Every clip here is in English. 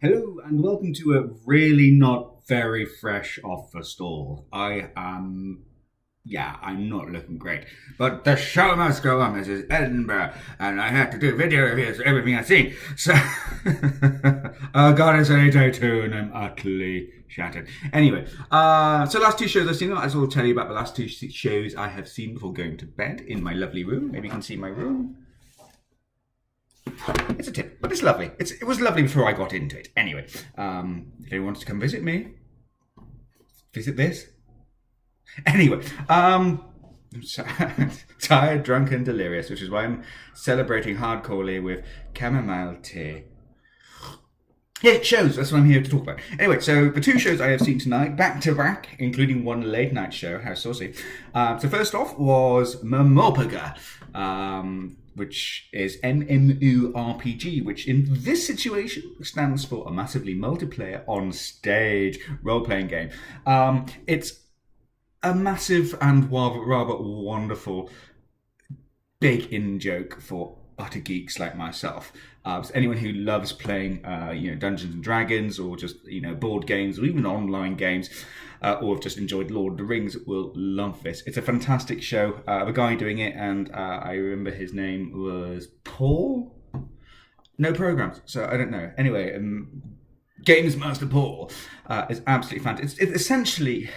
Hello and welcome to a really not very fresh off the stall. I'm not looking great. But the show must go on. This is Edinburgh, and I have to do video reviews of everything I've seen. So, oh god, it's only day two, and I'm utterly shattered. Anyway, so last two shows I've seen, I will tell you about the last two shows I have seen before going to bed in my lovely room. Maybe you can see my room. It's a tip, but it's lovely. It was lovely before I got into it. Anyway, if anyone wants to come visit me, visit this. Anyway, I'm tired, drunk, and delirious, which is why I'm celebrating hardcorely with chamomile tea. Yeah, shows. That's what I'm here to talk about. Anyway, so the two shows I have seen tonight, back to back, including one late night show. How saucy! So first off was MMORPG, which is MMORPG, which in this situation stands for a massively multiplayer on stage role playing game. It's a massive and rather wonderful big in joke for utter geeks like myself. So anyone who loves playing, Dungeons and Dragons, or just board games, or even online games, or have just enjoyed Lord of the Rings, will love this. It's a fantastic show. The guy doing it, and I remember his name was Paul. No programs, so I don't know. Anyway, Games Master Paul is absolutely fantastic. It's essentially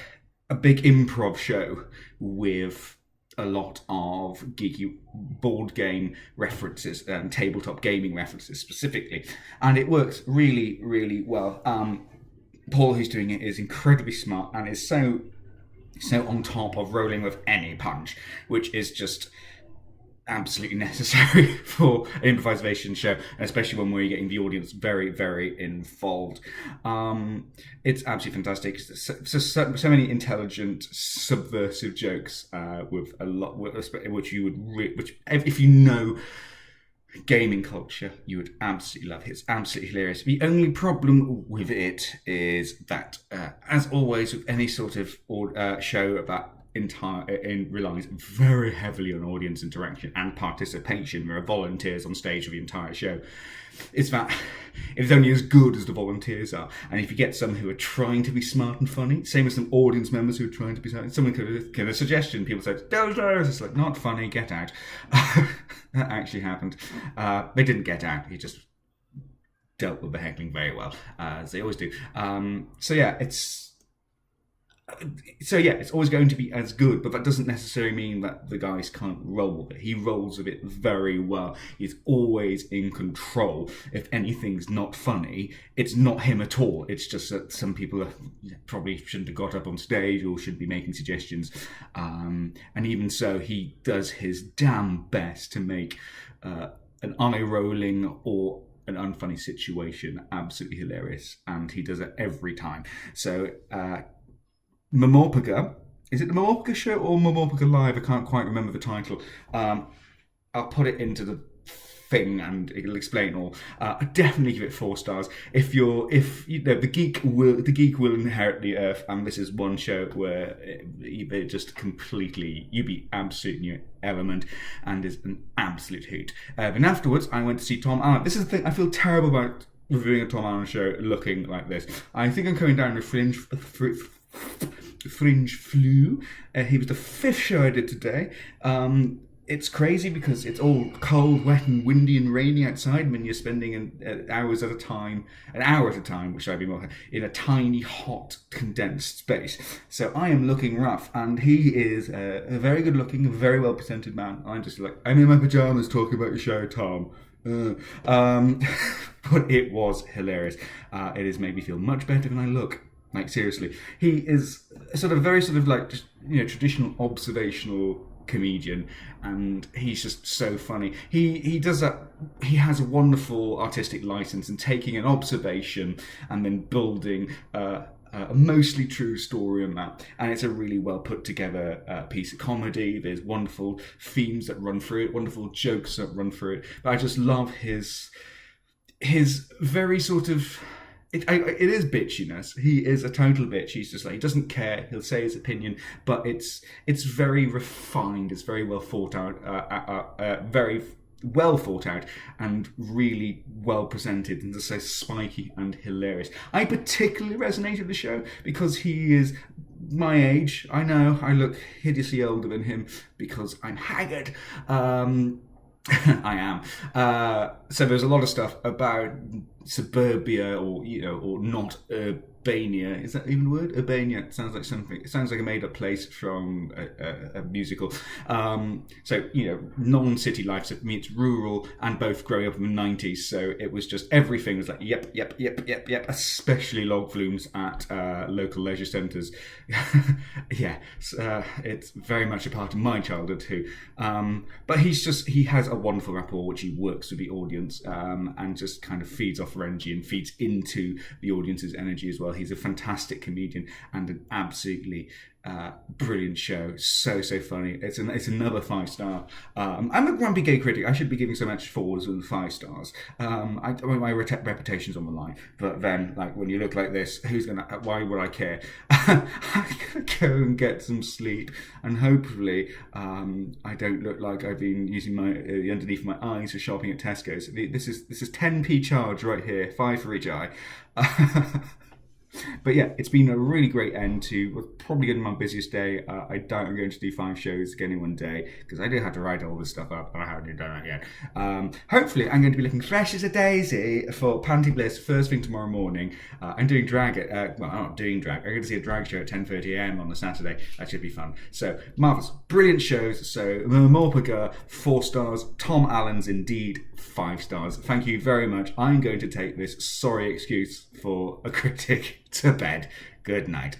a big improv show with a lot of geeky board game references and tabletop gaming references specifically, and it works really, really well. Paul, who's doing it, is incredibly smart and is so on top of rolling with any punch, which is just absolutely necessary for an improvisation show, especially one where you're getting the audience very, very involved. It's absolutely fantastic. So many intelligent, subversive jokes with a lot, which you would, if you know gaming culture, you would absolutely love it. It's absolutely hilarious. The only problem with it is that, as always with any sort of show about relies very heavily on audience interaction and participation. There are volunteers on stage for the entire show. It's that it's only as good as the volunteers are, and if you get some who are trying to be smart and funny, same as some audience members who are trying to be smart, someone could give a suggestion, people say "Dollars," it's like, not funny, get out. That actually happened. They didn't get out, he just dealt with the heckling very well, as they always do. It's always going to be as good, but that doesn't necessarily mean that the guys can't roll with it. He rolls with it very well. He's always in control. If anything's not funny, it's not him at all. It's just that some people probably shouldn't have got up on stage or should be making suggestions. And even so, he does his damn best to make an eye rolling or an unfunny situation absolutely hilarious, and he does it every time. So MMORPG. Is it the MMORPG show or MMORPG Live? I can't quite remember the title. I'll put it into the thing and it'll explain all. I definitely give it 4 stars. The geek will inherit the earth, and this is one show where they just completely, you be absolutely in your element, and is an absolute hoot. Then afterwards, I went to see Tom Allen. This is the thing, I feel terrible about reviewing a Tom Allen show looking like this. I think I'm coming down to Fringe flu. He was the 5th show I did today. It's crazy because it's all cold, wet, and windy and rainy outside when you're spending an hour at a time, which I'd be more in a tiny, hot, condensed space. So I am looking rough, and he is a very good-looking, very well-presented man. I'm just like, I'm in my pajamas talking about your show, Tom. But it was hilarious. It has made me feel much better than I look. Like, seriously, he is very traditional observational comedian, and he's just so funny. He does that. He has a wonderful artistic license in taking an observation and then building a mostly true story on that, and it's a really well put together piece of comedy. There's wonderful themes that run through it, wonderful jokes that run through it. But I just love his very sort of. It is bitchiness. He is a total bitch. He's just like, he doesn't care. He'll say his opinion, but it's very refined. It's very well thought out. Very well thought out and really well presented, and just so spiky and hilarious. I particularly resonated with the show because he is my age. I know I look hideously older than him because I'm haggard. I am. So there's a lot of stuff about suburbia, or or not Urbania. Is that even a word? Urbania. It sounds like something. It sounds like a made-up place from a musical. So non-city life. So for me, it's rural, and both growing up in the '90s. So it was just everything was like yep. Especially log flumes at local leisure centres. Yeah, it's very much a part of my childhood too. But he has a wonderful rapport which he works with the audience, and just kind of feeds off their energy and feeds into the audience's energy as well. He's a fantastic comedian and an absolutely brilliant show. So funny. It's another 5-star. I'm a grumpy gay critic. I should be giving so much 4s and 5 stars. My reputation's on the line. But then, like, when you look like this, why would I care? I'm gonna go and get some sleep, and hopefully I don't look like I've been using my underneath my eyes for shopping at Tesco's. This is 10p charge right here, 5 for each eye. But yeah, it's been a really great end to probably going to my busiest day. I doubt I'm going to do 5 shows again in one day because I do have to write all this stuff up, and I haven't done that yet. Hopefully, I'm going to be looking fresh as a daisy for Panty Bliss first thing tomorrow morning. I'm doing drag I'm not doing drag. I'm going to see a drag show at 10:30am on the Saturday. That should be fun. So, marvellous, brilliant shows. So, MMORPG, 4 stars. Tom Allen's indeed 5 stars. Thank you very much. I'm going to take this sorry excuse for a critic to bed. Good night.